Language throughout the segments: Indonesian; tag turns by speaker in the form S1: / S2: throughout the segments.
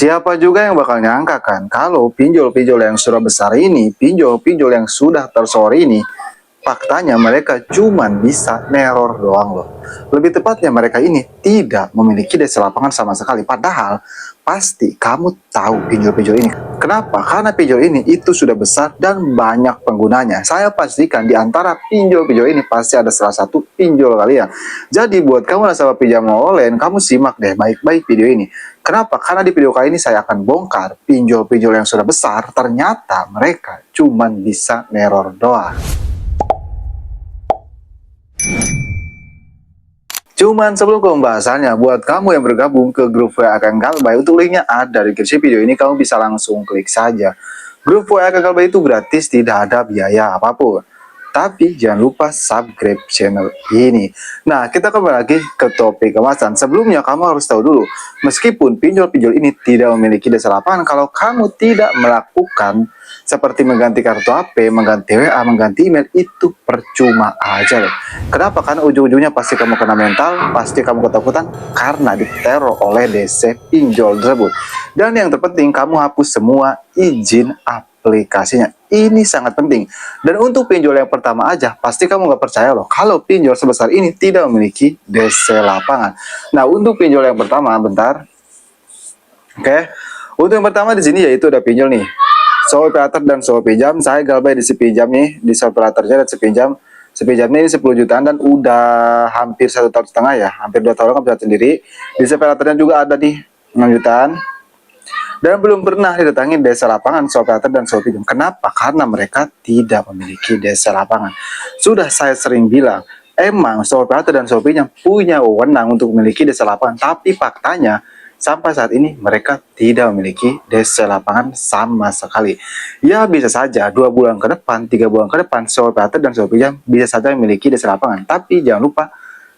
S1: Siapa juga yang bakal nyangka kan kalau pinjol-pinjol yang sudah besar ini, pinjol-pinjol yang sudah tersohor ini, faktanya mereka cuman bisa neror doang loh. Lebih tepatnya mereka ini tidak memiliki desa lapangan sama sekali. Padahal pasti kamu tahu pinjol-pinjol ini. Kenapa? Karena pinjol ini itu sudah besar dan banyak penggunanya. Saya pastikan di antara pinjol-pinjol ini pasti ada salah satu pinjol kalian. Jadi buat kamu nasabah pinjam online, kamu simak deh baik-baik video ini. Kenapa? Karena di video kali ini saya akan bongkar pinjol-pinjol yang sudah besar, ternyata mereka cuman bisa neror doang. Cuman sebelum ke pembahasannya, buat kamu yang bergabung ke grup WA Kang Galbay, untuk linknya ada di deskripsi video ini, kamu bisa langsung klik saja. Grup WA Kang Galbay itu gratis, tidak ada biaya apapun. Tapi jangan lupa subscribe channel ini. Nah, kita kembali lagi ke topik kemasan. Sebelumnya kamu harus tahu dulu, meskipun pinjol-pinjol ini tidak memiliki desa lapangan, kalau kamu tidak melakukan seperti mengganti kartu HP, mengganti WA, mengganti email, itu percuma aja loh. Kenapa? Karena ujung-ujungnya pasti kamu kena mental, pasti kamu ketakutan karena diteror oleh DC pinjol tersebut. Dan yang terpenting, kamu hapus semua izin aplikasinya. Ini sangat penting. Dan untuk pinjol yang pertama aja, pasti kamu nggak percaya loh kalau pinjol sebesar ini tidak memiliki DC lapangan. Nah, untuk pinjol yang pertama, bentar. Oke. Untuk yang pertama di sini yaitu ada pinjol nih. Operator dan pinjam, saya Galbay di pinjam nih, di operatornya dan pinjam. Sepinjamnya ini 10 jutaan dan udah hampir 1,5 tahun ya, hampir 2 tahun kan bisa sendiri. Di operatornya juga ada nih 6 jutaan. Dan belum pernah didatangi desa lapangan operator dan pinjam. Kenapa? Karena mereka tidak memiliki desa lapangan. Sudah saya sering bilang, emang operator dan pinjam punya wewenang untuk memiliki desa lapangan, tapi faktanya sampai saat ini mereka tidak memiliki desa lapangan sama sekali. Ya bisa saja 2 bulan ke depan, 3 bulan ke depan, operator dan pinjam bisa saja memiliki desa lapangan. Tapi jangan lupa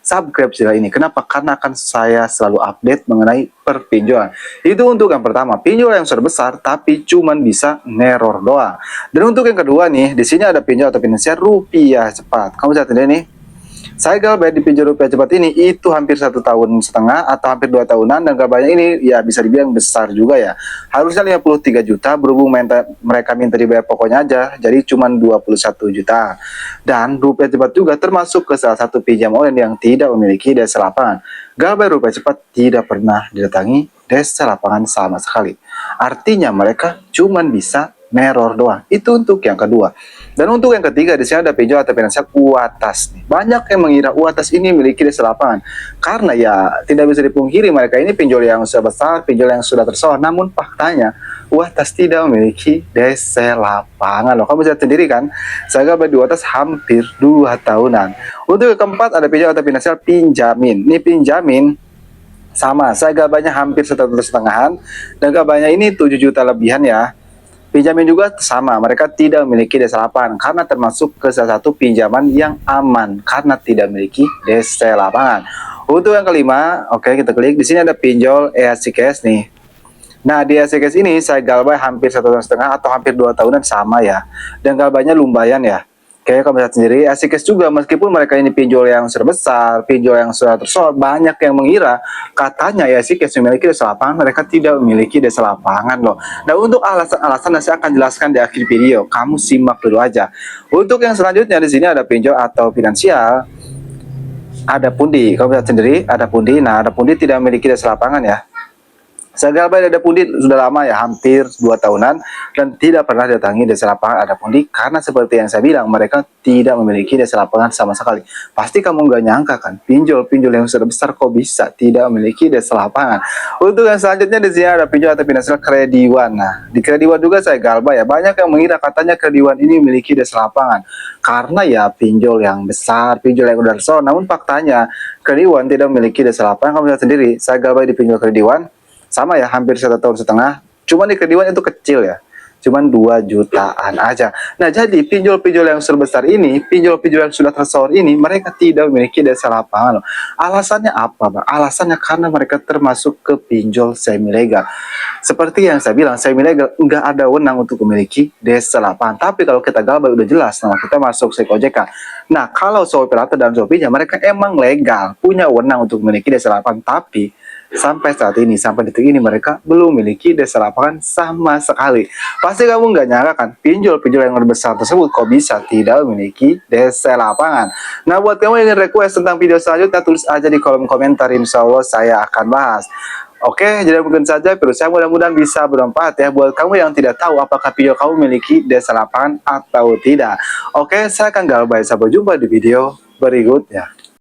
S1: subscribe channel ini. Kenapa? Karena akan saya selalu update mengenai perpinjolan. Itu untuk yang pertama, pinjol yang sudah besar tapi cuman bisa neror doang. Dan untuk yang kedua nih, di sini ada pinjol atau finansial rupiah cepat. Kamu lihat ini nih. Saya Galbay di pinjol rupiah cepat ini itu hampir 1,5 tahun atau hampir 2 tahunan, dan Galbaynya ini ya bisa dibilang besar juga ya. Harusnya 53 juta, berhubung mereka minta dibayar pokoknya aja, jadi cuma 21 juta. Dan rupiah cepat juga termasuk ke salah satu pinjam online yang tidak memiliki desa lapangan. Galbay rupiah cepat tidak pernah didatangi desa lapangan sama sekali. Artinya mereka cuma bisa neror doang. Itu untuk yang kedua. Dan untuk yang ketiga, di sini ada pinjol atau finansial UATAS. Banyak yang mengira UATAS ini memiliki desa lapangan. Karena ya tidak bisa dipungkiri mereka ini pinjol yang sudah besar, pinjol yang sudah tersohor. Namun faktanya UATAS tidak memiliki desa lapangan loh. Kamu bisa sendiri kan? Saya gabung di UATAS hampir 2 tahunan. Untuk yang keempat ada pinjol atau finansial pinjamin. Ini pinjamin sama, saya gabahnya hampir 1,5 tahun dan gabahnya ini 7 juta lebihan ya. Pinjamin juga sama, mereka tidak memiliki desa lapangan karena termasuk ke salah satu pinjaman yang aman karena tidak memiliki desa lapangan. Untuk yang kelima, oke kita klik di sini ada pinjol EAC Cash nih. Nah di EAC Cash ini saya Galbay hampir 1,5 tahun atau hampir 2 tahunan sama ya, dan Galbaynya lumayan ya. Kayak kamu lihat sendiri, EAC Cash juga meskipun mereka ini pinjol yang sudah besar, pinjol yang sudah tersohor, banyak yang mengira katanya EAC Cash memiliki desa lapangan, mereka tidak memiliki desa lapangan loh. Nah untuk alasan-alasan saya akan jelaskan di akhir video, kamu simak dulu aja. Untuk yang selanjutnya di sini ada pinjol atau finansial, ada pundi. Kamu lihat sendiri, ada pundi. Nah ada pundi tidak memiliki desa lapangan ya. Saya Galbay ada pundi sudah lama ya, hampir 2 tahunan dan tidak pernah datangi desa lapangan ada pundi karena seperti yang saya bilang mereka tidak memiliki desa lapangan sama sekali. Pasti kamu nggak nyangka kan, pinjol-pinjol yang sudah besar kok bisa tidak memiliki desa lapangan. Untuk yang selanjutnya di sini ada pinjol atau finansial krediwan. Nah di krediwan juga saya Galbay ya, banyak yang mengira katanya krediwan ini memiliki desa lapangan karena ya pinjol yang besar, pinjol yang udah tersohor. Namun faktanya krediwan tidak memiliki desa lapangan. Kamu lihat sendiri, saya Galbay di pinjol krediwan sama ya, hampir 1,5 tahun. Cuman di krediwan itu kecil ya, cuman 2 jutaan aja. Nah jadi pinjol-pinjol yang sebesar ini, pinjol-pinjol yang sudah tersohor ini, mereka tidak memiliki desa lapangan loh. Alasannya apa Bang? Alasannya karena mereka termasuk ke pinjol semi legal. Seperti yang saya bilang, semi legal nggak ada wewenang untuk memiliki desa lapangan. Tapi kalau kita Galbay udah jelas, nah kita masuk OJK. Nah kalau operator dan pinjam mereka emang legal, punya wewenang untuk memiliki desa lapangan, tapi Sampai saat ini, sampai detik ini mereka belum memiliki desa lapangan sama sekali. Pasti kamu nggak nyangka kan, pinjol-pinjol yang besar tersebut kok bisa tidak memiliki desa lapangan. Nah, buat kamu yang ingin request tentang video selanjutnya, tulis aja di kolom komentar, insya Allah saya akan bahas. Oke, jadi mungkin saja video saya mudah-mudahan bisa bermanfaat ya buat kamu yang tidak tahu apakah video kamu memiliki desa lapangan atau tidak. Oke, saya akan Galbay, sampai jumpa di video berikutnya.